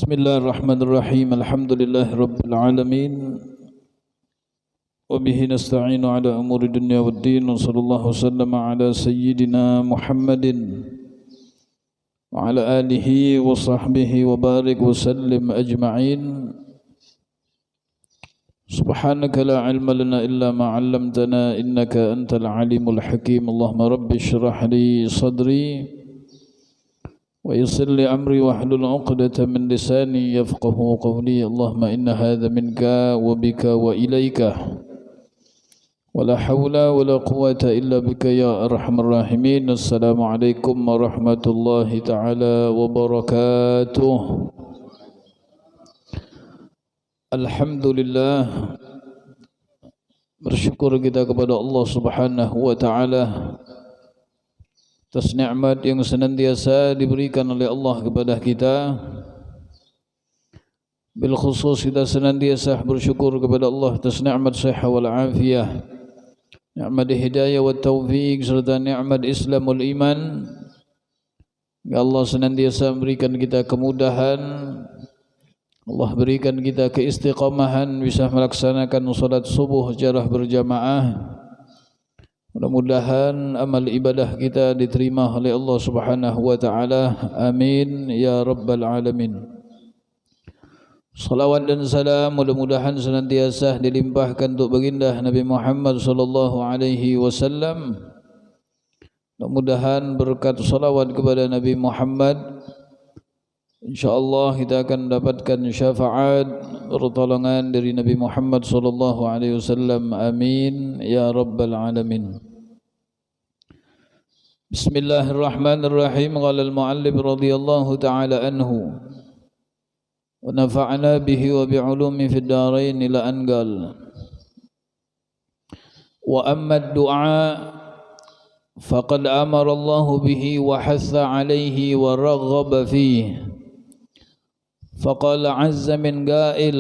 Bismillahirrahmanirrahim. Alhamdulillahirabbil alamin. Wa bihi nasta'inu ala umuri dunya waddin. Wa sallallahu wasallama ala sayyidina Muhammadin wa ala alihi wa sahbihi wa barik wa sallim ajma'in. Subhanaka la ilma lana illa ma 'allamtana innaka antal alimul hakim. Allahumma rabbi shrah li sadri wa yassir li amri wahlul 'uqdatam min lisani yafqahu qawli. Allahumma inna hadha minka wa bika wa ilaika wa la hawla wa la quwwata illa bika ya arhamar rahimin. Assalamu alaikum warahmatullahi taala wabarakatuh. Alhamdulillah, bersyukur kita kepada Allah Subhanahu wa taala atas nikmat yang senantiasa diberikan oleh Allah kepada kita. Bil khusus kita senantiasa bersyukur kepada Allah atas nikmat sehat wal afiyah, nikmat hidayah wa taufik serta nikmat Islam wal iman. Ya Allah senantiasa memberikan kita kemudahan, Allah berikan kita keistiqamahan bisa melaksanakan salat subuh secara berjamaah. Mudah-mudahan amal ibadah kita diterima oleh Allah Subhanahu wa taala. Amin ya rabbal alamin. Salawat dan salam mudah-mudahan senantiasa dilimpahkan untuk baginda Nabi Muhammad sallallahu alaihi wasallam. Mudah-mudahan berkat salawat kepada Nabi Muhammad, InsyaAllah kita akan mendapatkan syafaat pertolongan dari Nabi Muhammad sallallahu alaihi wasallam. Amin ya rabbal alamin. Bismillahirrahmanirrahim. Qala al-muallif radhiyallahu ta'ala anhu wa nafa'ana bihi wa bi'ulumi fid dharain ila anqal. Wa amma ad-du'a faqad amara Allah bihi wa hatha alayhi wa raghaba fihi. فقال عز من قائل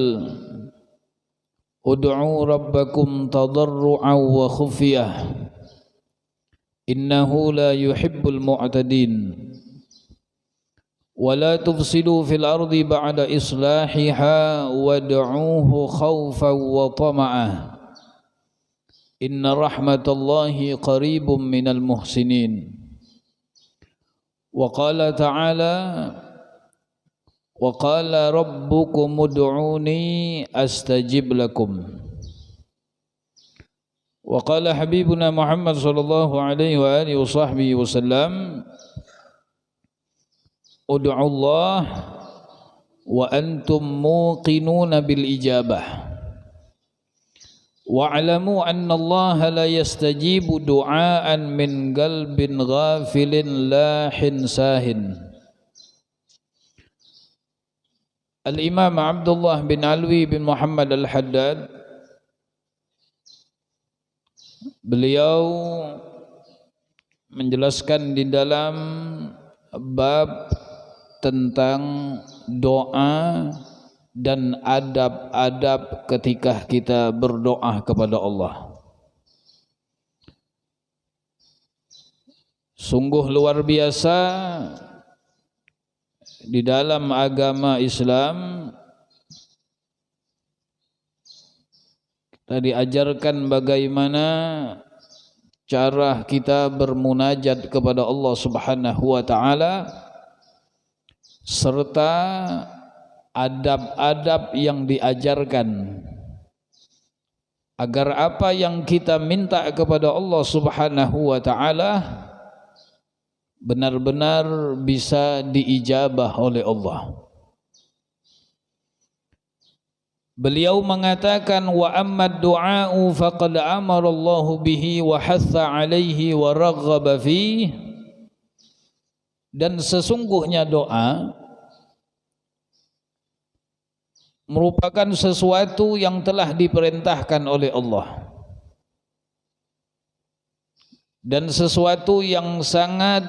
ادعوا ربكم تضرعا وخفية إنه لا يحب المعتدين ولا تفسدوا في الأرض بعد إصلاحها وادعوه خوفا وطمعا إن رحمة الله قريب من المحسنين. وقال تعالى وقال ربكم ادعوني أستجب لكم. وقال حبيبنا محمد صلى الله عليه وآله وصحبه وسلم ادعوا الله وأنتم موقنون بالإجابة واعلموا أن الله لا يستجيب دعاء من قلب غافل لاح ساهٍ. Al-Imam Abdullah bin Alwi bin Muhammad Al-Haddad, beliau menjelaskan di dalam bab tentang doa dan adab-adab ketika kita berdoa kepada Allah. Sungguh luar biasa di dalam agama Islam kita diajarkan bagaimana cara kita bermunajat kepada Allah Subhanahu wa taala serta adab-adab yang diajarkan agar apa yang kita minta kepada Allah Subhanahu wa taala benar-benar bisa diijabah oleh Allah. Beliau mengatakan wa amma du'a'u faqad amara Allah bihi wa hatha alaihi wa raghaba fihi. Dan sesungguhnya doa merupakan sesuatu yang telah diperintahkan oleh Allah dan sesuatu yang sangat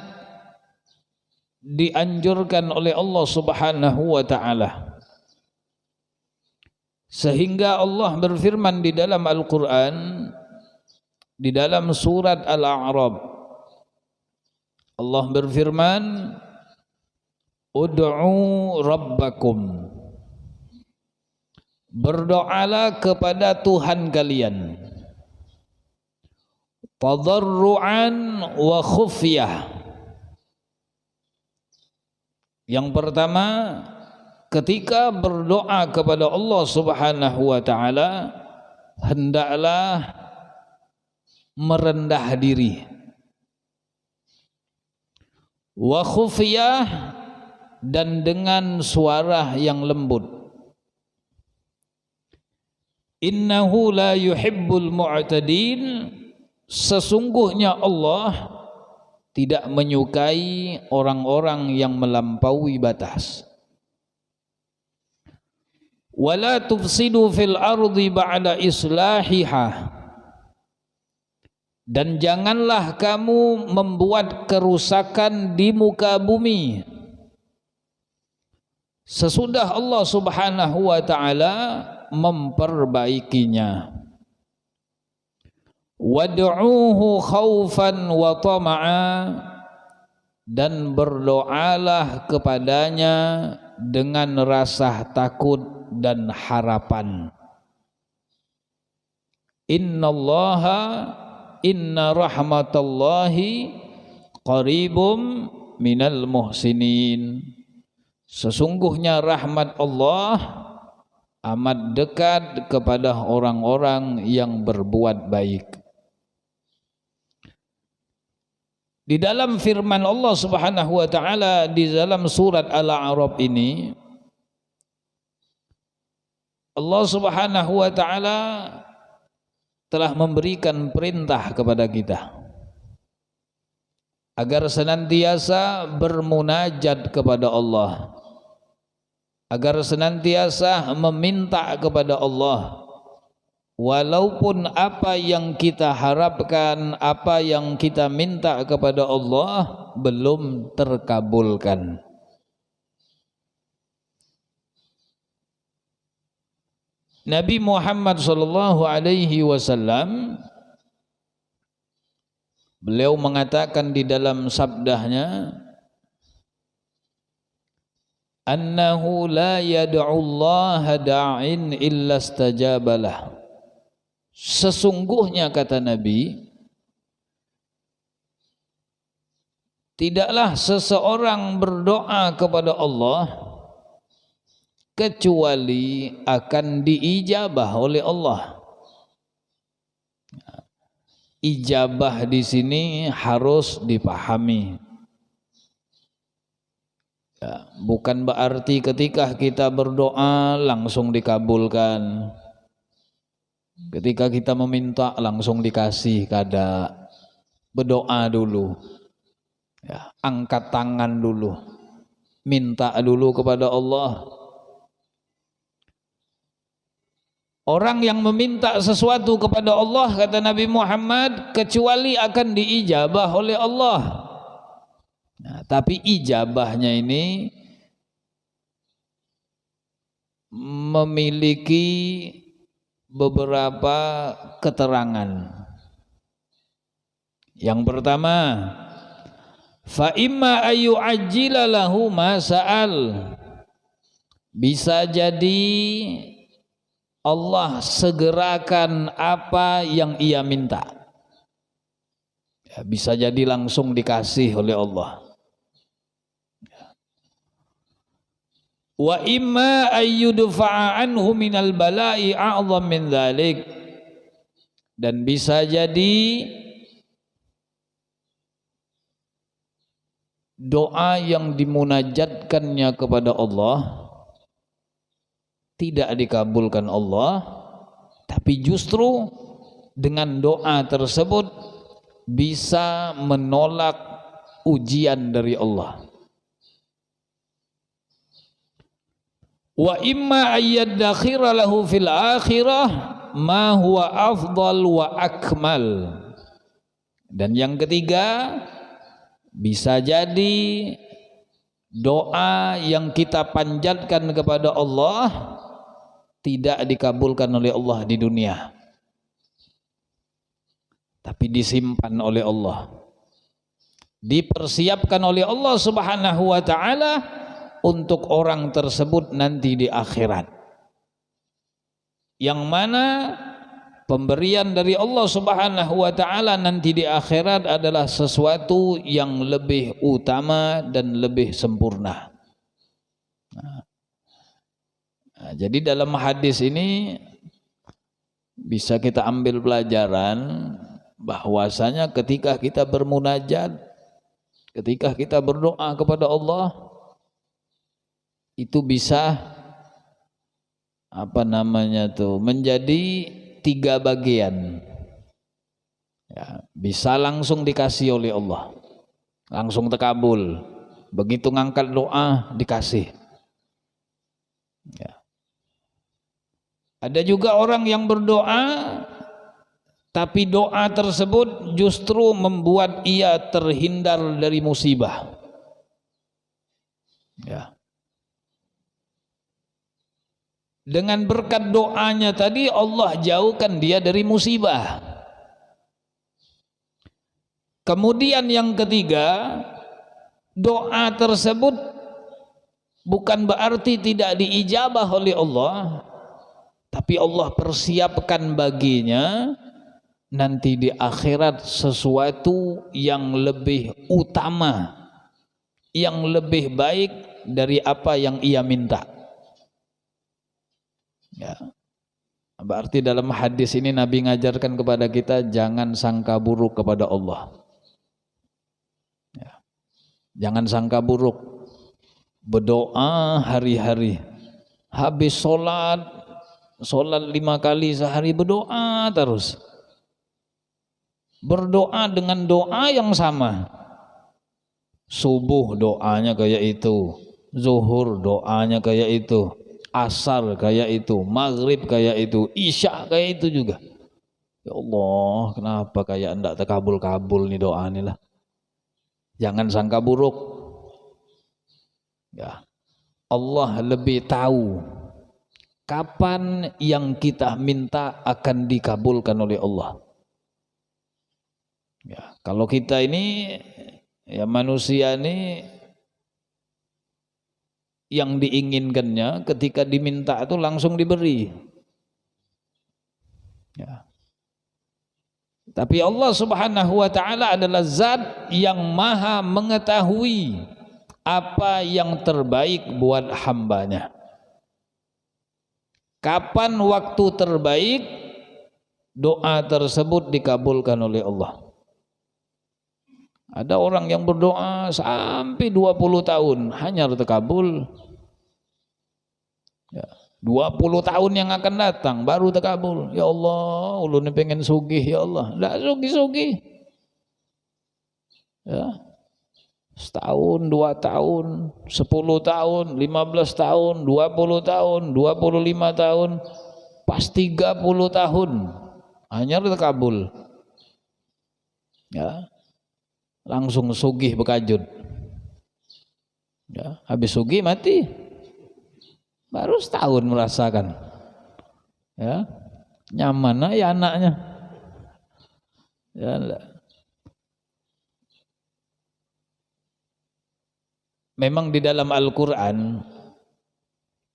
dianjurkan oleh Allah Subhanahu wa taala. Sehingga Allah berfirman di dalam Al-Qur'an di dalam surat Al-A'raf. Allah berfirman, Ud'u rabbakum, berdoalah kepada Tuhan kalian, tadarruan wa khufyah. Yang pertama, ketika berdoa kepada Allah Subhanahu wa taala, hendaklah merendah diri. Wa khufyah, dan dengan suara yang lembut. Innahu la yuhibbul mu'tadin, sesungguhnya Allah tidak menyukai orang-orang yang melampaui batas. Wala tufsidu fil ardi ba'da islahiha, dan janganlah kamu membuat kerusakan di muka bumi sesudah Allah Subhanahu wa taala memperbaikinya. Wad'uuhu khaufan wa tama'a, dan berdoalah kepadanya dengan rasa takut dan harapan. Inna rahmatallahi qaribum minal muhsinin, sesungguhnya rahmat Allah amat dekat kepada orang-orang yang berbuat baik. Di dalam firman Allah Subhanahu wa taala di dalam surat Al-A'raf ini, Allah Subhanahu wa taala telah memberikan perintah kepada kita agar senantiasa bermunajat kepada Allah, agar senantiasa meminta kepada Allah, walaupun apa yang kita harapkan, apa yang kita minta kepada Allah belum terkabulkan. Nabi Muhammad sallallahu alaihi wasallam, beliau mengatakan di dalam sabdanya, annahu la yad'ullaha da'in illa istajabalah. Sesungguhnya, kata Nabi, tidaklah seseorang berdoa kepada Allah kecuali akan diijabah oleh Allah. Ijabah di sini harus dipahami. Ya, bukan berarti ketika kita berdoa langsung dikabulkan. Ketika kita meminta langsung dikasih, kada. Berdoa dulu. Ya, angkat tangan dulu. Minta dulu kepada Allah. Orang yang meminta sesuatu kepada Allah, kata Nabi Muhammad, kecuali akan diijabah oleh Allah. Nah, tapi ijabahnya ini memiliki beberapa keterangan. Yang pertama, fa imma ayu ajjila lahu ma sa'al, bisa jadi Allah segerakan apa yang ia minta. Ya, bisa jadi langsung dikasih oleh Allah. Wa imma ayyudfa'a anhu minal bala'i a'zam min dzalik, dan bisa jadi doa yang dimunajatkannya kepada Allah tidak dikabulkan Allah, tapi justru dengan doa tersebut bisa menolak ujian dari Allah. Wa imma ayyadakhira lahu fil akhirah ma huwa afdal wa akmal, dan yang ketiga, bisa jadi doa yang kita panjatkan kepada Allah tidak dikabulkan oleh Allah di dunia, tapi disimpan oleh Allah, dipersiapkan oleh Allah Subhanahu wa taala untuk orang tersebut nanti di akhirat, yang mana pemberian dari Allah Subhanahu wa taala nanti di akhirat adalah sesuatu yang lebih utama dan lebih sempurna. Jadi dalam hadis ini bisa kita ambil pelajaran bahwasanya ketika kita bermunajat, ketika kita berdoa kepada Allah, itu bisa menjadi 3 bagian. Ya, bisa langsung dikasih oleh Allah, langsung terkabul. Begitu ngangkat doa dikasih. Ya. Ada juga orang yang berdoa, tapi doa tersebut justru membuat ia terhindar dari musibah. Ya. Dengan berkat doanya tadi Allah jauhkan dia dari musibah. Kemudian yang ketiga, doa tersebut bukan berarti tidak diijabah oleh Allah, tapi Allah persiapkan baginya nanti di akhirat sesuatu yang lebih utama, yang lebih baik dari apa yang ia minta. Ya. Berarti dalam hadis ini Nabi ngajarkan kepada kita jangan sangka buruk kepada Allah. Ya. Jangan sangka buruk. Berdoa hari-hari, habis sholat 5 kali sehari berdoa terus. Berdoa dengan doa yang sama. Subuh doanya kayak itu, zuhur doanya kayak itu, asar kayak itu, maghrib kayak itu, isya kayak itu juga. Ya Allah, kenapa kayak enggak terkabul-kabul nih doa nih lah. Jangan sangka buruk. Ya. Allah lebih tahu kapan yang kita minta akan dikabulkan oleh Allah. Ya, kalau kita ini ya manusia ini yang diinginkannya ketika diminta itu langsung diberi. Ya. Tapi Allah Subhanahu wa taala adalah zat yang maha mengetahui apa yang terbaik buat hambanya. Kapan waktu terbaik doa tersebut dikabulkan oleh Allah. Ada orang yang berdoa sampai 20 tahun hanya terkabul. Ya, 20 tahun yang akan datang baru terkabul. Ya Allah, ulun pengen sugih ya Allah. Enggak sugih-sugih. Ya. Setahun, 2 tahun, 10 tahun, 15 tahun, 20 tahun, 25 tahun, pas 30 tahun hanya terkabul. Ya. Langsung sugih bekajut. Ya, habis sugih mati. Baru setahun merasakan. Ya. Nyaman ya anaknya. Ya enggak. Memang di dalam Al-Quran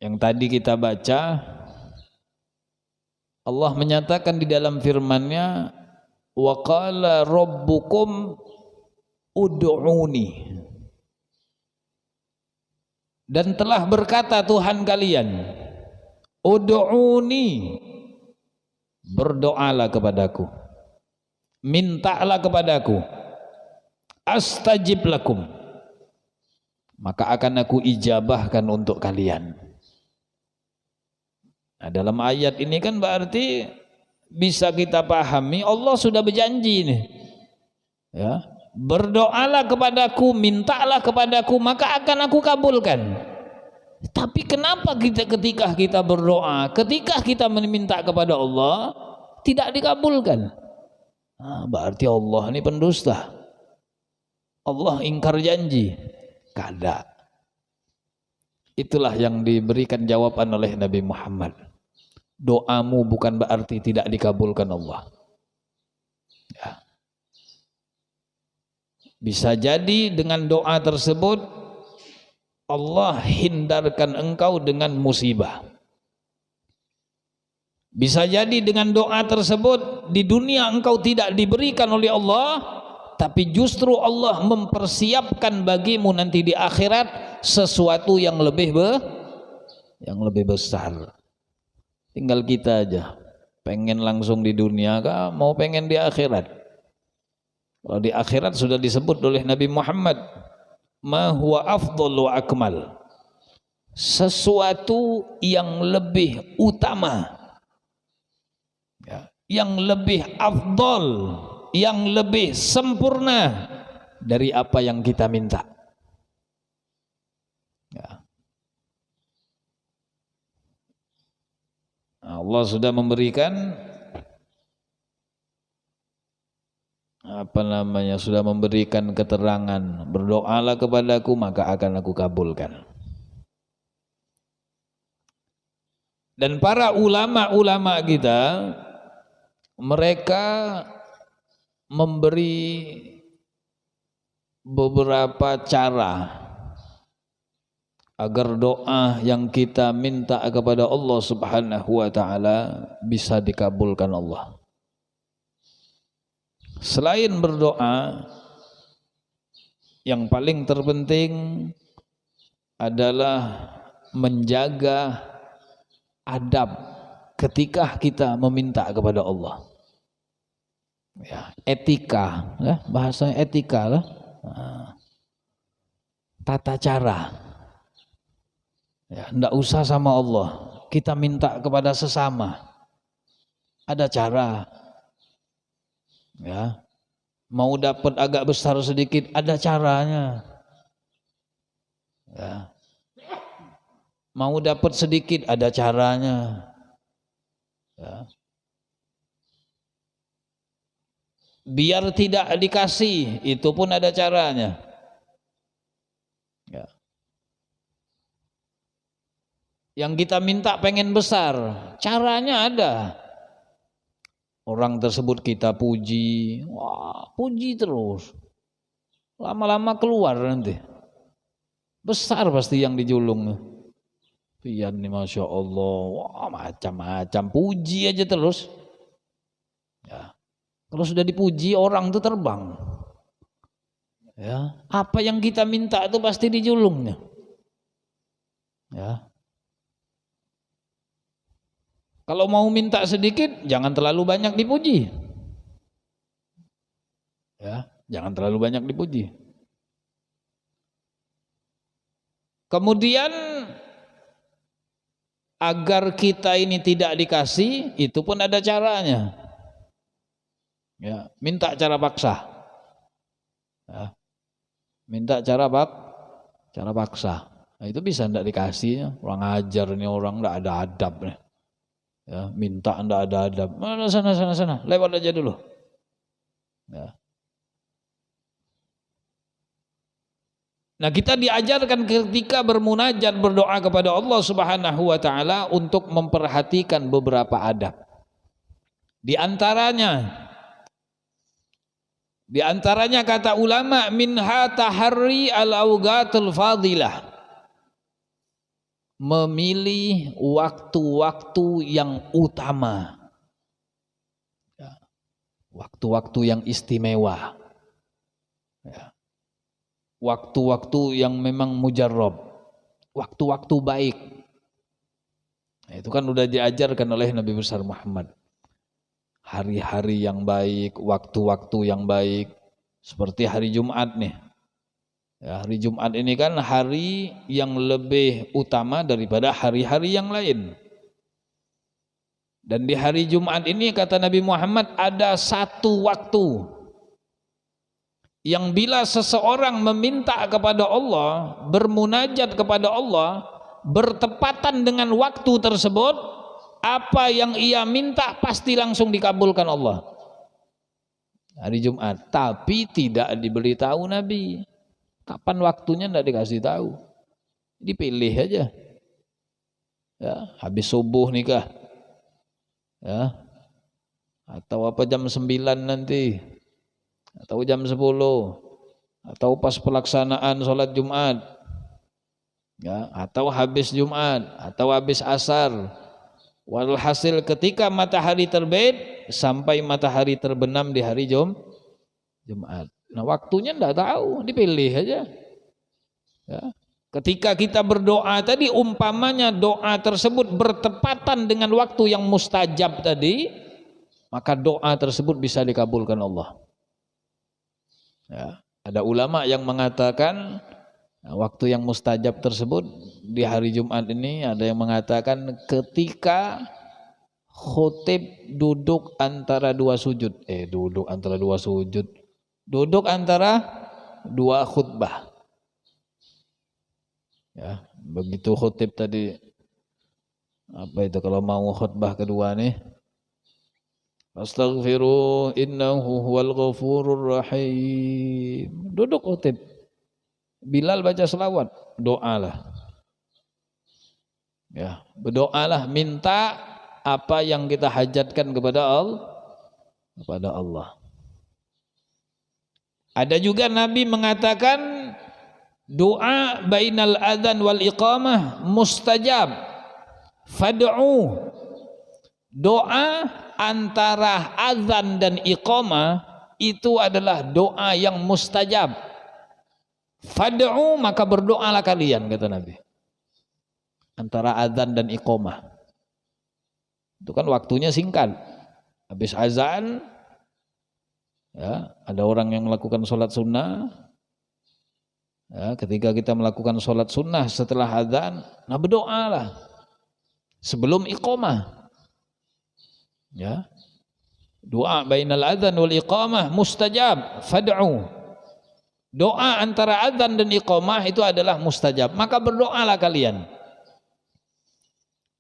yang tadi kita baca, Allah menyatakan di dalam firman-Nya, wa qala rabbukum ud'uni, dan telah berkata Tuhan kalian, ud'uni, berdoalah kepadaku, mintalah kepadaku, astajib lakum, maka akan aku ijabahkan untuk kalian. Nah, dalam ayat ini kan berarti bisa kita pahami Allah sudah berjanji nih. Ya, berdoalah kepadaku, mintalah kepadaku, maka akan aku kabulkan. Tapi kenapa ketika kita berdoa, ketika kita meminta kepada Allah tidak dikabulkan? Nah, berarti Allah ini pendusta. Allah ingkar janji. Kada. Itulah yang diberikan jawaban oleh Nabi Muhammad. Doamu bukan berarti tidak dikabulkan Allah. Ya. Bisa jadi dengan doa tersebut Allah hindarkan engkau dengan musibah. Bisa jadi dengan doa tersebut di dunia engkau tidak diberikan oleh Allah, tapi justru Allah mempersiapkan bagimu nanti di akhirat sesuatu yang lebih besar. Tinggal kita aja pengen langsung di dunia kah, mau pengen di akhirat. Kalau di akhirat sudah disebut oleh Nabi Muhammad, ma huwa afdal wa akmal, sesuatu yang lebih utama, ya, yang lebih afdal, yang lebih sempurna dari apa yang kita minta, ya. Allah sudah memberikan sudah memberikan keterangan, berdoalah kepadaku maka akan aku kabulkan. Dan para ulama-ulama kita, mereka memberi beberapa cara agar doa yang kita minta kepada Allah Subhanahu wa taala bisa dikabulkan Allah. Selain berdoa, yang paling terpenting adalah menjaga adab ketika kita meminta kepada Allah. Ya, etika, ya, bahasa etika lah. Tata cara. Ya, enggak usah sama Allah, kita minta kepada sesama. Ada cara. Ya. Mau dapat agak besar sedikit, ada caranya. Ya. Mau dapat sedikit, ada caranya. Ya. Biar tidak dikasih, itu pun ada caranya. Ya. Yang kita minta pengen besar, caranya ada. Orang tersebut kita puji, wah puji terus. Lama-lama keluar nanti. Besar pasti yang dijulung. Pian nih Masya Allah, wah macam-macam, puji aja terus. Ya. Kalau sudah dipuji orang itu terbang. Ya. Apa yang kita minta itu pasti dijulungnya. Ya. Kalau mau minta sedikit, jangan terlalu banyak dipuji. Ya, jangan terlalu banyak dipuji. Kemudian agar kita ini tidak dikasih, itu pun ada caranya. Ya, minta cara paksa. Ya, minta cara paksa. Nah, itu bisa tidak dikasih. Orang ajar nih orang tidak ada adab nih. Ya, minta anda ada adab. Mana sana, lewat aja dulu. Ya. Nah, kita diajarkan ketika bermunajat berdoa kepada Allah Subhanahu wa taala untuk memperhatikan beberapa adab. Di antaranya kata ulama, minha taharri al-awqatul fadilah. Memilih waktu-waktu yang utama, waktu-waktu yang istimewa, waktu-waktu yang memang mujarrab, waktu-waktu baik. Nah, itu kan udah diajarkan oleh Nabi besar Muhammad. Hari-hari yang baik, waktu-waktu yang baik, seperti hari Jumat nih. Ya, hari Jumat ini kan hari yang lebih utama daripada hari-hari yang lain. Dan di hari Jumat ini kata Nabi Muhammad ada satu waktu yang bila seseorang meminta kepada Allah, bermunajat kepada Allah, bertepatan dengan waktu tersebut, apa yang ia minta pasti langsung dikabulkan Allah. Hari Jumat, tapi tidak diberitahu Nabi. Kapan waktunya tidak dikasih tahu, dipilih aja. Ya, habis subuh nikah, ya, atau apa jam 9 nanti, atau jam 10, atau pas pelaksanaan sholat Jumat. ya, atau habis Jumat atau habis asar. Walhasil ketika matahari terbit sampai matahari terbenam di hari Jumat. Nah waktunya enggak tahu, dipilih aja. Ya. Ketika kita berdoa tadi, umpamanya doa tersebut bertepatan dengan waktu yang mustajab tadi, maka doa tersebut bisa dikabulkan Allah. Ya. Ada ulama yang mengatakan waktu yang mustajab tersebut di hari Jumat ini, ada yang mengatakan ketika khutib duduk antara dua sujud, duduk antara dua khutbah. Ya, begitu khutib tadi, apa itu kalau mau khutbah kedua nih, astaghfiru innahu huwal ghafurur rahim. Duduk khutib. Bilal baca selawat, doalah. Ya, berdoalah, minta apa yang kita hajatkan kepada Allah. Ada juga Nabi mengatakan doa bainal adzan wal iqamah mustajab. Fad'u. Doa antara azan dan iqamah itu adalah doa yang mustajab. Fad'u, maka berdoalah kalian, kata Nabi. Antara azan dan iqamah. Itu kan waktunya singkat. Habis azan, ya, ada orang yang melakukan sholat sunnah. Ya, ketika kita melakukan sholat sunnah setelah azan, nah berdoalah sebelum iqamah. Ya, doa bainal adzan wal iqamah mustajab. Fad'u. Doa antara adzan dan iqamah itu adalah mustajab. Maka berdoalah kalian.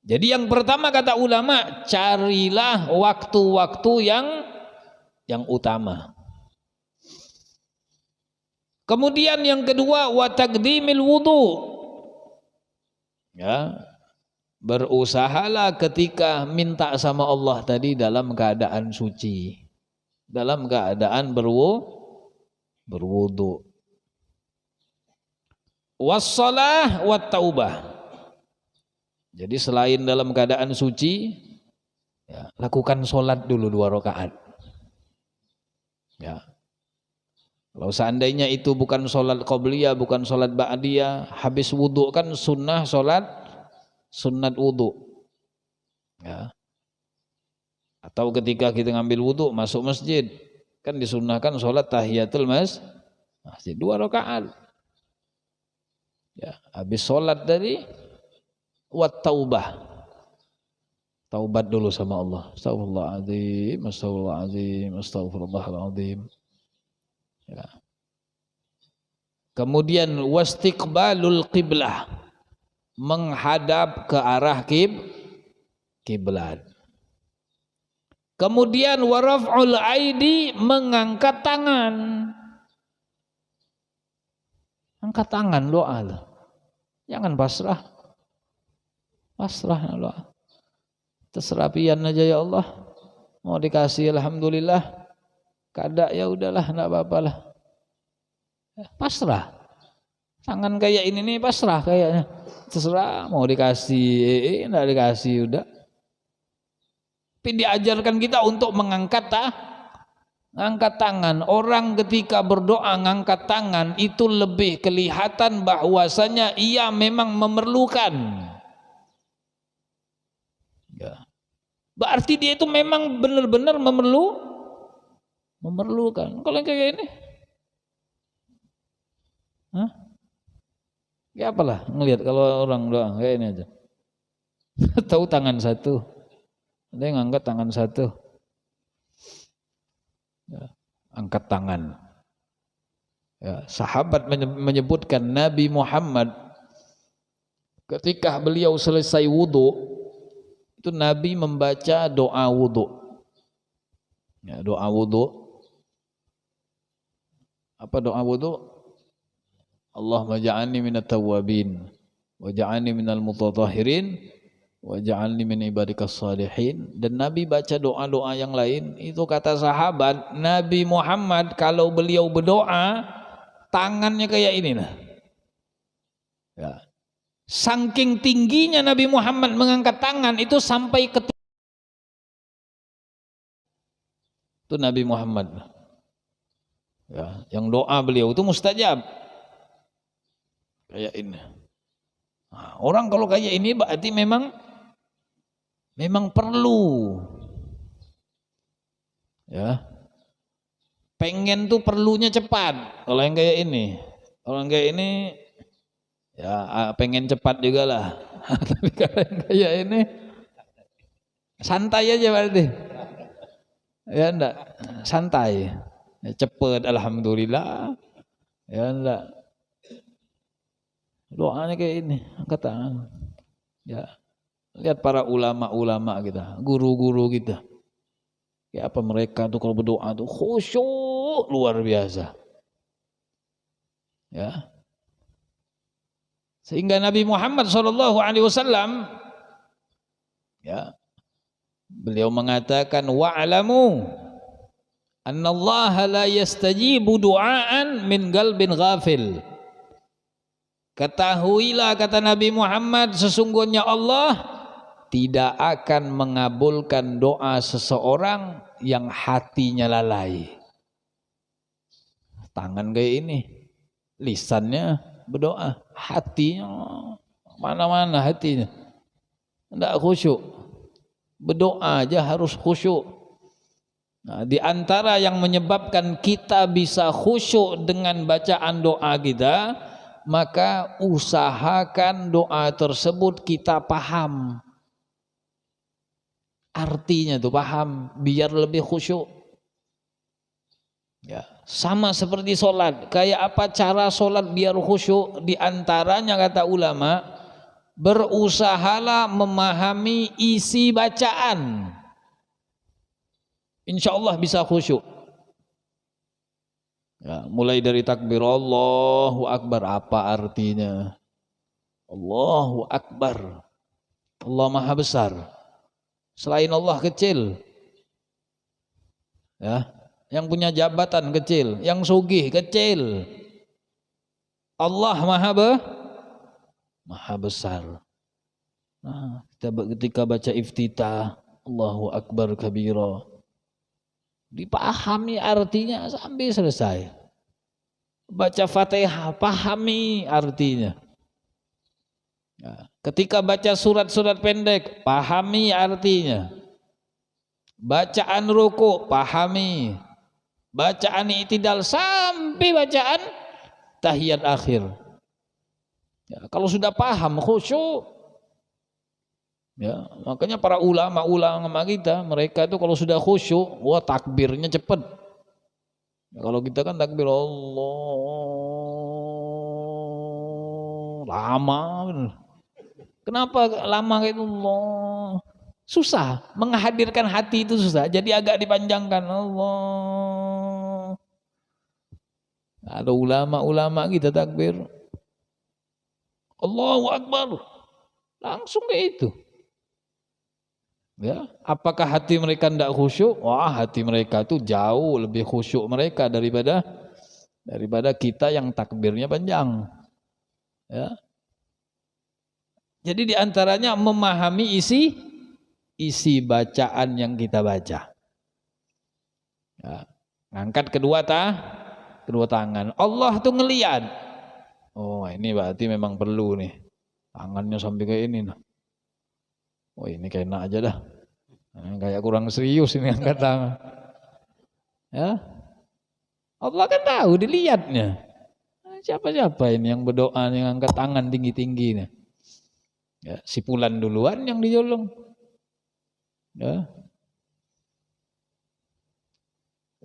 Jadi yang pertama kata ulama, carilah waktu-waktu yang utama. Kemudian yang kedua, wa taqdimil wudu. Ya, berusahalah ketika minta sama Allah tadi dalam keadaan suci, dalam keadaan berwudu. Wassalah wat taubah. Jadi selain dalam keadaan suci, ya, lakukan sholat dulu 2 rakaat. Ya. Kalau seandainya itu bukan sholat qobliyah, bukan sholat ba'diyah, habis wudu kan sunnah sholat, sunnat wudu. Ya. Atau ketika kita ngambil wudu masuk masjid, kan disunnahkan sholat tahiyatul masjid 2 rakaat. Ya, habis sholat tadi wat taubah. Taubat dulu sama Allah. Astagfirullahaladzim, astagfirullahaladzim, astagfirullahaladzim. Ya. Kemudian wastiqbalul qiblah, menghadap ke arah kiblat. Kemudian waraf'ul aidi, mengangkat tangan. Angkat tangan, doa lah. Jangan pasrah. Pasrah doa. Terserah pian aja ya Allah. Mau dikasih alhamdulillah. Kada ya udahlah, enggak apa-apalah. Pasrah. Tangan kayak ini nih pasrah kayaknya. Terserah mau dikasih, enggak dikasih udah. Tapi diajarkan kita untuk mengangkat ngangkat tangan. Orang ketika berdoa ngangkat tangan itu lebih kelihatan bahwasanya ia memang memerlukan. Ya. Berarti dia itu memang benar-benar memerlukan. Kalau yang kayak ini, ya apalah ngelihat kalau orang doa kayak ini aja. Tahu tangan satu, ada yang angkat tangan satu, ya, angkat tangan. Ya, sahabat menyebutkan Nabi Muhammad ketika beliau selesai wudu, itu Nabi membaca doa wudu. Ya, doa wudu. Apa doa wudu? Allahumma ja'alni minat tawwabin wa ja'alni minal mutatahhirin wa ja'alni min ibadikas salihin. Dan Nabi baca doa-doa yang lain. Itu kata sahabat, Nabi Muhammad kalau beliau berdoa tangannya kayak ini nah. Ya. Saking tingginya Nabi Muhammad mengangkat tangan itu sampai ke itu Nabi Muhammad. Ya, yang doa beliau itu mustajab. Kayak ini. Nah, orang kalau kayak ini berarti memang perlu. Ya. Pengen tuh perlunya cepat. Kalau yang kayak ini, kalau yang kayak ini ya pengen cepat juga lah. Tapi kalau yang kayak ini santai aja berarti. Ya enggak, santai. Ya, cepet alhamdulillah. Ya enggak. Doanya kayak ini, angkat tangan. Ya. Lihat para ulama-ulama kita, guru-guru kita. Ya apa mereka tuh kalau berdoa tuh khusyuk luar biasa. Ya. Sehingga Nabi Muhammad SAW ya beliau mengatakan wa'lamu annallaha la yastajibu du'aan min qalbin ghafil. Ketahuilah kata Nabi Muhammad sesungguhnya Allah tidak akan mengabulkan doa seseorang yang hatinya lalai. Tangan kayak ini, lisannya berdoa, hatinya mana-mana hatinya. Tidak khusyuk. Berdoa aja harus khusyuk. Nah, di antara yang menyebabkan kita bisa khusyuk dengan bacaan doa kita, maka usahakan doa tersebut kita paham. Artinya tuh paham biar lebih khusyuk. Ya, sama seperti sholat. Kayak apa cara sholat biar khusyuk? Di antaranya kata ulama, berusahalah memahami isi bacaan. Insya Allah bisa khusyuk. Ya, mulai dari takbir Allahu Akbar, apa artinya? Allahu Akbar. Allah Maha Besar. Selain Allah kecil. Ya, yang punya jabatan kecil, yang sugih kecil. Allah Maha Besar. Nah, ketika baca iftitah, Allahu Akbar kabira, dipahami artinya sampai selesai. Baca Fatihah, pahami artinya. Ya, ketika baca surat-surat pendek, pahami artinya. Bacaan ruku, pahami. Bacaan i'tidal sampai bacaan tahiyat akhir. Ya, kalau sudah paham khusyuk. Ya, makanya para ulama kita, mereka itu kalau sudah khusyuk, wah takbirnya cepet. Ya, kalau kita kan takbir Allah lama. Kenapa lama kayak itu Allah? Susah, menghadirkan hati itu susah. Jadi agak dipanjangkan Allah. Ada ulama-ulama kita takbir Allahu Akbar, langsung kayak itu. Ya, apakah hati mereka tidak khusyuk? Wah, hati mereka itu jauh lebih khusyuk mereka daripada kita yang takbirnya panjang. Ya. Jadi diantaranya memahami isi bacaan yang kita baca. Ya. Ngangkat kedua tangan. Allah tuh ngelihat. Oh, ini berarti memang perlu nih. Tangannya sampai kayak ini. Oh, ini kayak enak aja dah. Kayak kurang serius ini angkat tangan. Ya. Allah kan tahu dilihatnya. Siapa-siapa ini yang berdoa yang angkat tangan tinggi-tinggi nih. Ya, si Fulan duluan yang dijolong. Ya.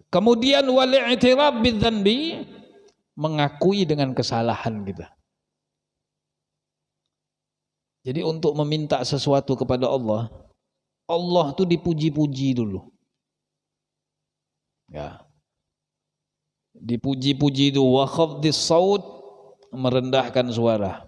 Kemudian wal i'tirab bidzanbi, mengakui dengan kesalahan kita. Jadi untuk meminta sesuatu kepada Allah, Allah tuh dipuji-puji dulu. Ya. Dipuji-puji itu wa khafdhis saut, merendahkan suara.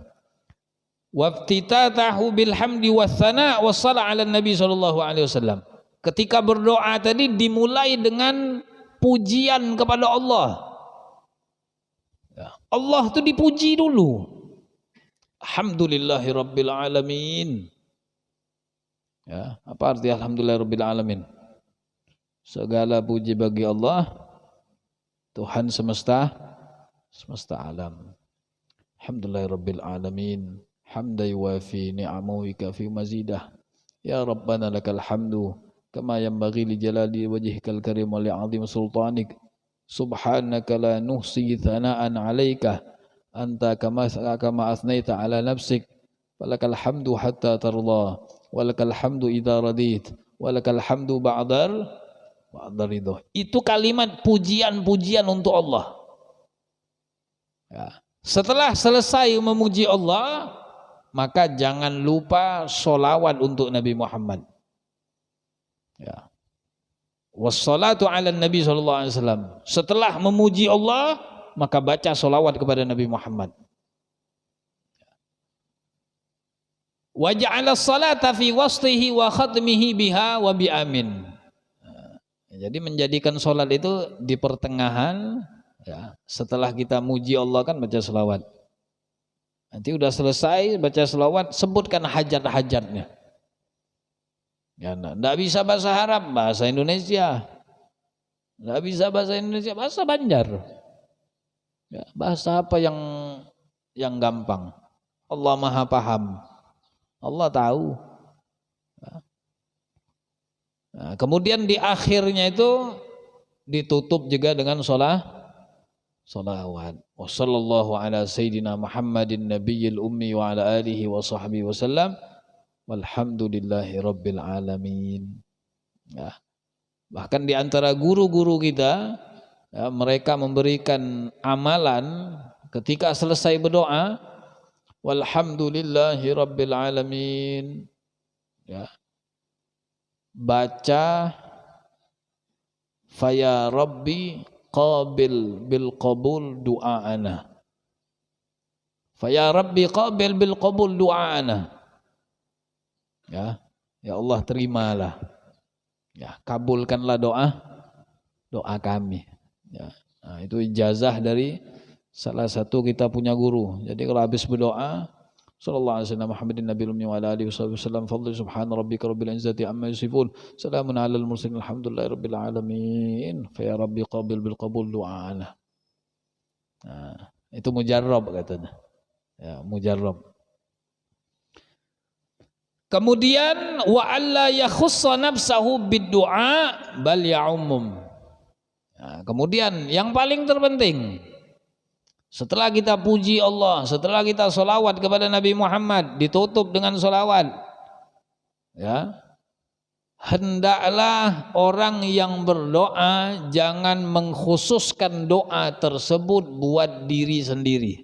Waftitatahu bilhamdi wathana wassala ala nabi sallallahu alaihi wasallam. Ketika berdoa tadi dimulai dengan pujian kepada Allah. Ya. Allah itu dipuji dulu. Alhamdulillahi rabbil alamin. Ya, apa arti alhamdulillahi rabbil alamin? Segala puji bagi Allah, Tuhan semesta alam. Alhamdulillahi rabbil alamin. Hamda yuwafi ni'amahu wa kafi mazidah. Ya Rabbana lakal hamdu kama yanbaghi li jalali wajhikal karim wa li 'azimi sultanik. Subhanaka la nuhsi thana'an 'alaika anta kama asnaita 'ala nafsik. Walakal hamdu hatta tarda, walakal hamdu idza radit, walakal hamdu ba'da ridha. Itu kalimat pujian-pujian untuk Allah. Ya. Setelah selesai memuji Allah, maka jangan lupa sholawat untuk Nabi Muhammad. Ya. Wassalatu ala Nabi SAW. Setelah memuji Allah, maka baca sholawat kepada Nabi Muhammad. Wa ja'ala salata fi waslihi wa khatmihi biha wa bi amin. Jadi menjadikan sholat itu di pertengahan, ya, setelah kita muji Allah kan baca sholawat. Nanti udah selesai baca sholawat, sebutkan hajat-hajatnya. Ya, enggak bisa bahasa Arab, bahasa Indonesia. Enggak bisa bahasa Indonesia, bahasa Banjar. Ya, bahasa apa yang gampang? Allah Maha Paham. Allah tahu. Nah, kemudian di akhirnya itu ditutup juga dengan sholawat. Wassallallahu ala sayyidina Muhammadin nabiyil ummi wa ala alihi wa sahbihi wasallam. Walhamdulillahi rabbil alamin. Ya. Bahkan di antara guru-guru kita, ya, mereka memberikan amalan ketika selesai berdoa, walhamdulillahi rabbil alamin. Ya. Baca faya rabbi qabil bil qabul du'aana. Faya rabbi qabil bil qabul du'aana. Ya, ya Allah terimalah. Ya, kabulkanlah doa kami. Ya. Nah, itu ijazah dari salah satu kita punya guru. Jadi kalau habis berdoa, sallallahu alaihi wasallam Muhammadin nabiyil ummi wa ala alihi wasallam fadli subhana rabbika rabbil izzati amma yasifun. Salamun alal mursalin alhamdulillahi rabbil alamin. Fa ya rabbi qabil bil qabul du'ana. Nah, itu mujarrab katanya. Ya, mujarrab. Kemudian wa alla yakhussa nafsahu bid-du'a bal ya'ummum. Nah, kemudian yang paling terpenting, setelah kita puji Allah, setelah kita sholawat kepada Nabi Muhammad, ditutup dengan sholawat, ya, hendaklah orang yang berdoa jangan mengkhususkan doa tersebut buat diri sendiri.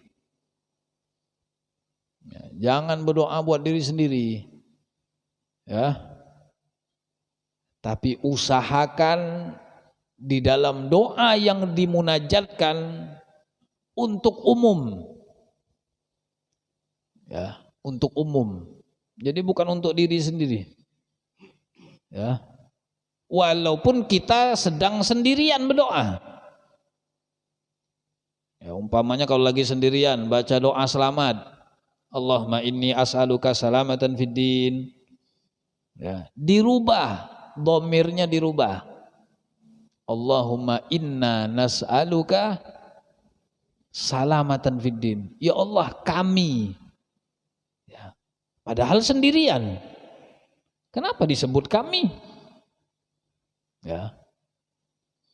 Ya, jangan berdoa buat diri sendiri. Ya, tapi usahakan di dalam doa yang dimunajatkan untuk umum, ya, untuk umum. Jadi bukan untuk diri sendiri. Ya, walaupun kita sedang sendirian berdoa. Ya, umpamanya kalau lagi sendirian baca doa selamat, Allahumma inni as'aluka salamatan fid din. Ya, dirubah, dhamirnya dirubah. Allahumma inna nas'aluka salamatan fid din. Ya Allah kami. Ya, padahal sendirian. Kenapa disebut kami? Ya,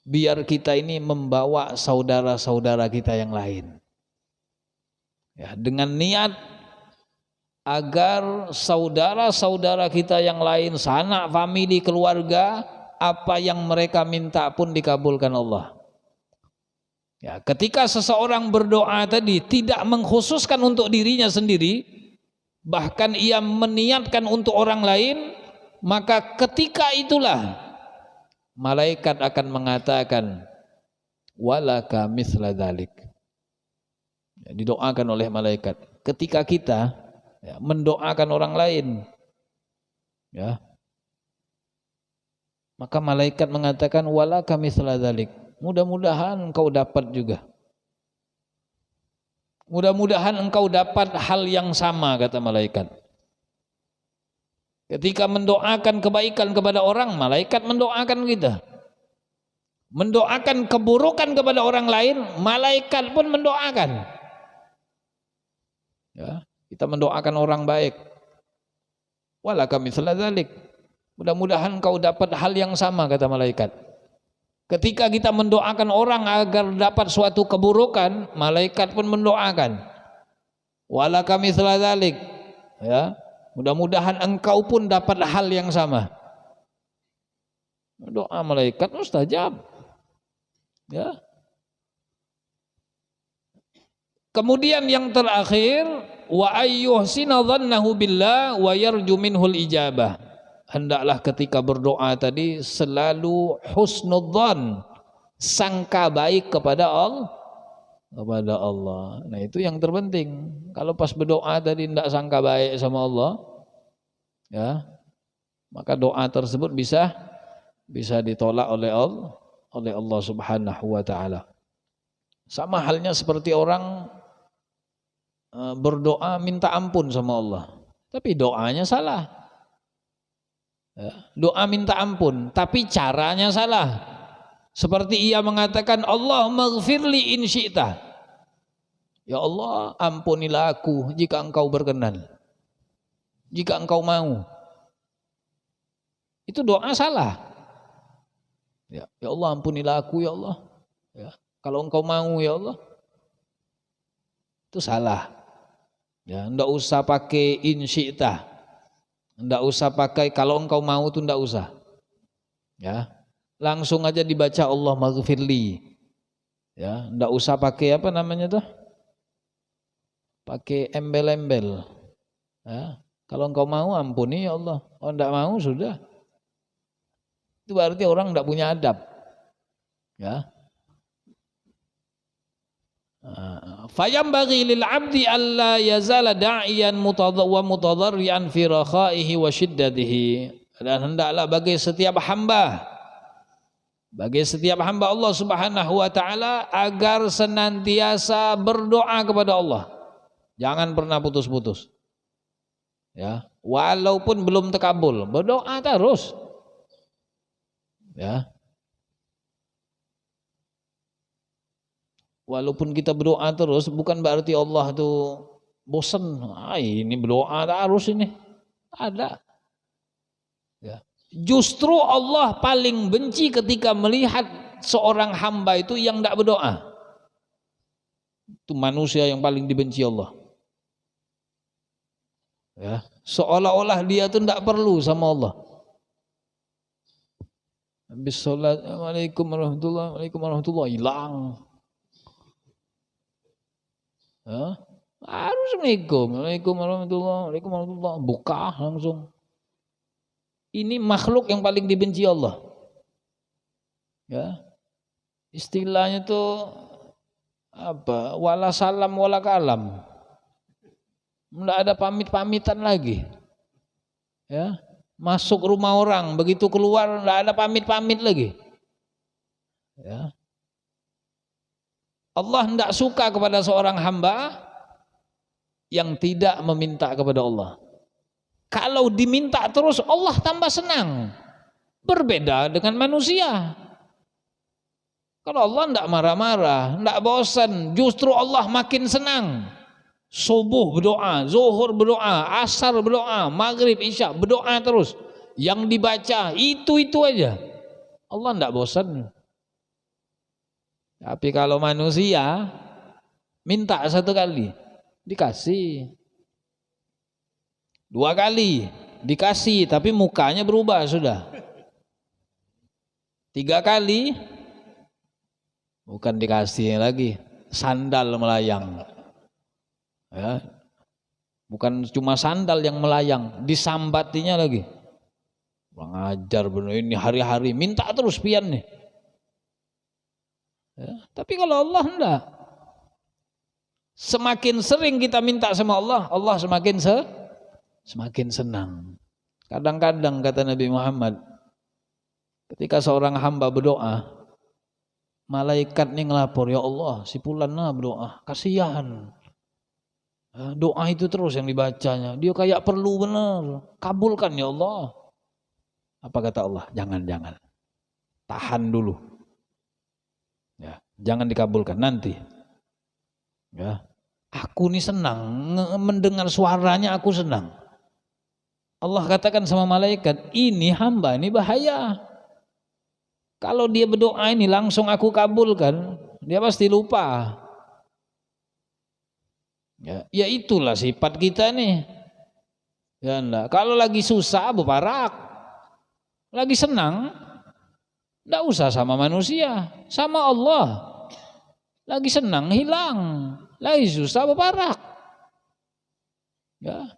biar kita ini membawa saudara-saudara kita yang lain. Ya, dengan niat agar saudara-saudara kita yang lain, sanak famili, keluarga, apa yang mereka minta pun dikabulkan Allah. Ya, ketika seseorang berdoa tadi tidak mengkhususkan untuk dirinya sendiri, bahkan ia meniatkan untuk orang lain, maka ketika itulah malaikat akan mengatakan walaka mithla dzalik. Ya, didoakan oleh malaikat. Ketika kita, ya, mendoakan orang lain, ya, maka malaikat mengatakan walaka mithla dzalik. Mudah-mudahan kau dapat juga. Mudah-mudahan engkau dapat hal yang sama, kata malaikat. Ketika mendoakan kebaikan kepada orang, malaikat mendoakan kita. Mendoakan keburukan kepada orang lain, malaikat pun mendoakan. Ya, kita mendoakan orang baik. Walaka mithla dzalik. Mudah-mudahan kau dapat hal yang sama, kata malaikat. Ketika kita mendoakan orang agar dapat suatu keburukan, malaikat pun mendoakan. Walaka mithla dzalik. Ya, mudah-mudahan engkau pun dapat hal yang sama. Doa malaikat mustajab. Ya. Kemudian yang terakhir, wa ayyuhsina dhannahu billah wa yarju minhul ijabah. Hendaklah ketika berdoa tadi selalu husnudzan, sangka baik kepada Allah. Nah, itu yang terpenting. Kalau pas berdoa tadi tidak sangka baik sama Allah, ya, maka doa tersebut bisa ditolak oleh Allah Subhanahu wa taala. Sama halnya seperti orang berdoa minta ampun sama Allah, tapi doanya salah. Doa minta ampun, tapi caranya salah. Seperti ia mengatakan, Allahumma ghfirli in syi'ta. Ya Allah, ampunilah aku jika engkau berkenan, jika engkau mau. Itu doa salah. Ya Allah, ampunilah aku ya Allah. Ya, kalau engkau mau ya Allah. Itu salah. Ya, enggak usah pakai in syi'ta. Enggak usah pakai kalau engkau mau itu enggak usah. Ya. Langsung aja dibaca Allah maghfirli. Ya, enggak usah pakai apa namanya tuh? Pakai embel-embel. Ya. Kalau engkau mau ampuni ya Allah. Kalau enggak mau sudah. Itu berarti orang enggak punya adab. Ya. Fayambaghi lil 'abdi alla yazala da'iyan mutadarrian fi rakhaihi wa shiddatihi. Dan hendaklah bagi setiap hamba Allah Subhanahu wa taala agar senantiasa berdoa kepada Allah. Jangan pernah putus-putus. Ya, walaupun belum terkabul, berdoa terus. Ya. Walaupun kita berdoa terus bukan berarti Allah tuh bosan. Ini berdoa terus ini. Ada. Ya. Justru Allah paling benci ketika melihat seorang hamba itu yang tidak berdoa. Itu manusia yang paling dibenci Allah. Ya. Seolah-olah dia tuh tidak perlu sama Allah. Habis sholat, Assalamualaikum warahmatullahi hilang. Ya, harus Assalamualaikum warahmatullahi buka langsung. Ini makhluk yang paling dibenci Allah. Ya, istilahnya tuh apa? Wala salam wala kalam. Nggak ada pamit-pamitan lagi. Ya, masuk rumah orang begitu keluar nggak ada pamit-pamit lagi. Ya. Allah tidak suka kepada seorang hamba yang tidak meminta kepada Allah. Kalau diminta terus Allah tambah senang. Berbeda dengan manusia. Kalau Allah tidak marah-marah, tidak bosan, justru Allah makin senang. Subuh berdoa, zuhur berdoa, asar berdoa, maghrib, isya berdoa terus. Yang dibaca itu aja. Allah tidak bosan. Tapi kalau manusia minta satu kali dikasih, dua kali dikasih tapi mukanya berubah sudah, tiga kali bukan dikasih lagi, sandal melayang. Ya. Bukan cuma sandal yang melayang, disambatinya lagi. Mengajar benar ini hari-hari minta terus pian nih. Ya, tapi kalau Allah enggak. Semakin sering kita minta sama Allah, Allah semakin senang. Kadang-kadang kata Nabi Muhammad, ketika seorang hamba berdoa, malaikat ini ngelapor, ya Allah, si fulan berdoa, kasihan. Doa itu terus yang dibacanya. Dia kayak perlu benar. Kabulkan ya Allah. Apa kata Allah? Jangan. Tahan dulu. Ya, jangan dikabulkan nanti. Ya. Aku ini senang mendengar suaranya, aku senang. Allah katakan sama malaikat, ini hamba ini bahaya. Kalau dia berdoa ini langsung aku kabulkan, dia pasti lupa. Ya itulah sifat kita nih. Ya enggak. Kalau lagi susah berparak, lagi senang, enggak usah sama manusia, sama Allah. Lagi senang hilang, lagi susah berparak. Ya.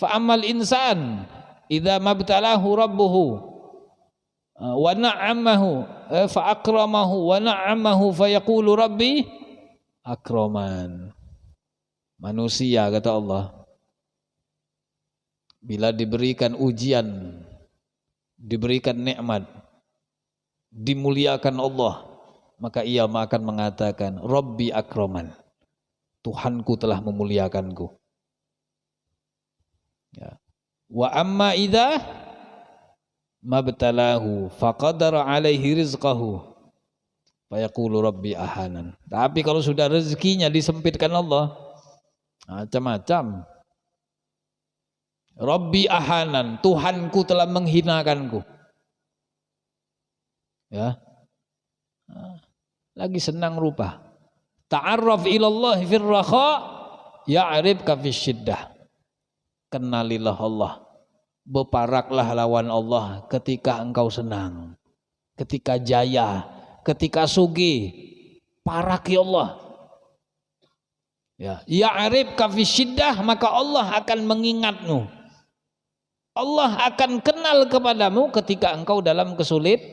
Fa'amal insan idza mabtalahu rabbuhu wa na'amahu fa akramahu wa na'amahu fa yaqulu rabbi akraman. Manusia kata Allah bila diberikan ujian, diberikan nikmat, dimuliakan Allah, maka ia akan mengatakan Rabbi akraman. Tuhanku telah memuliakanku. Ya. Wa amma idza mabtalahu faqadara alaihi rizqahu fayaqulu rabbi ahanan. Tapi kalau sudah rezekinya disempitkan Allah, macam-macam. Rabbi ahanan, Tuhanku telah menghinakanku. Ya. Lagi senang rupa. Ta'arraf ilallah fir rakha ya'rifka fis syiddah. Kenalilah Allah, berparaklah lawan Allah ketika engkau senang, ketika jaya, ketika sugih, paraki Allah. Ya, ya'rifka fi syiddah, maka Allah akan mengingatmu. Allah akan kenal kepadamu ketika engkau dalam kesulitan.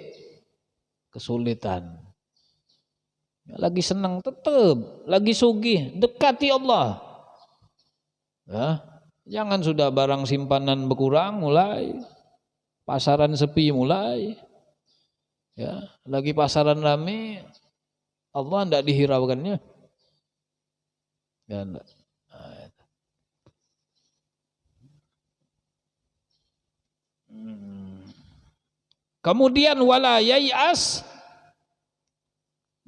Ya, lagi senang tetap, lagi sugih, dekati Allah. Ya. Jangan sudah barang simpanan berkurang mulai, pasaran sepi mulai, ya lagi pasaran rame, Allah tidak dihiraukannya, ya enggak. Kemudian wala yai'as,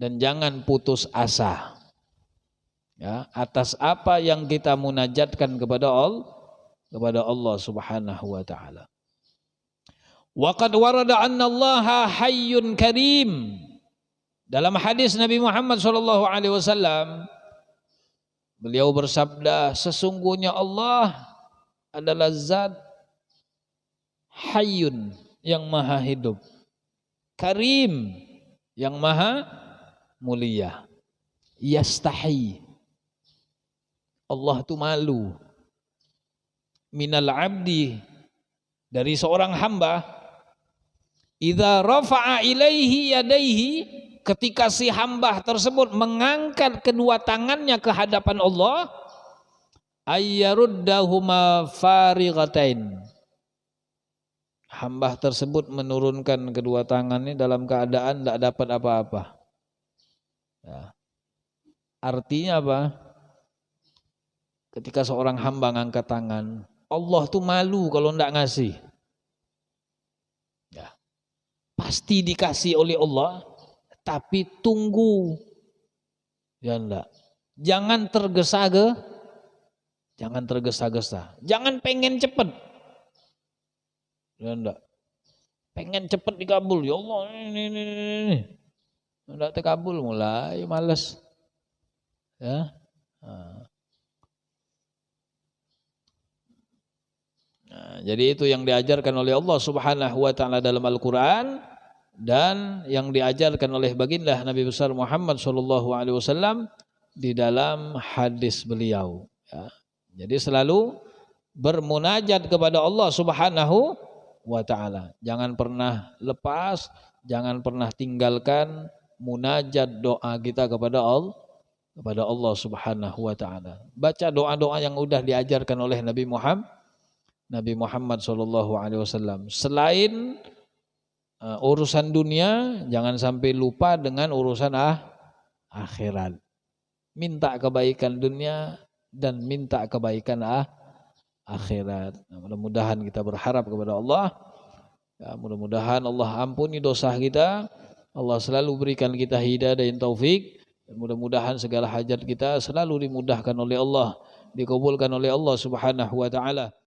dan jangan putus asa. Ya, atas apa yang kita munajatkan kepada Allah Subhanahu wa taala. Wa qad warada anna Allaha hayyun karim. Dalam hadis Nabi Muhammad sallallahu alaihi wasallam beliau bersabda, sesungguhnya Allah adalah zat hayyun yang maha hidup, karim yang maha mulia, yastahi, Allah itu malu, minal abdi, dari seorang hamba, idza rafa'a ilaihi yadaihi, ketika si hamba tersebut mengangkat kedua tangannya ke hadapan Allah, ayyaruddahuma farighatain, hamba tersebut menurunkan kedua tangannya dalam keadaan tidak dapat apa-apa. Ya. Artinya apa? Ketika seorang hamba ngangkat tangan, Allah tuh malu kalau tidak ngasih. Ya. Pasti dikasih oleh Allah, tapi tunggu. Ya enggak. Jangan tergesa-gesa. Jangan pengen cepet. Ya enggak. Pengen cepet dikabul. Ya Allah, ini. Enggak terkabul mulai malas. Ya. Nah, jadi itu yang diajarkan oleh Allah Subhanahu wa taala dalam Al-Qur'an dan yang diajarkan oleh baginda Nabi besar Muhammad sallallahu alaihi wasallam di dalam hadis beliau, ya. Jadi selalu bermunajat kepada Allah Subhanahu wa taala. Jangan pernah lepas, jangan pernah tinggalkan munajat doa kita kepada Allah Subhanahu wa taala. Baca doa-doa yang sudah diajarkan oleh Nabi Muhammad sallallahu alaihi wasallam. Selain urusan dunia, jangan sampai lupa dengan urusan akhirat. Minta kebaikan dunia, dan minta kebaikan akhirat. Nah, mudah-mudahan kita berharap kepada Allah, ya, mudah-mudahan Allah ampuni dosa kita, Allah selalu berikan kita hidayah dan taufik, dan mudah-mudahan segala hajat kita selalu dimudahkan oleh Allah, dikabulkan oleh Allah Subhanahu wa taala.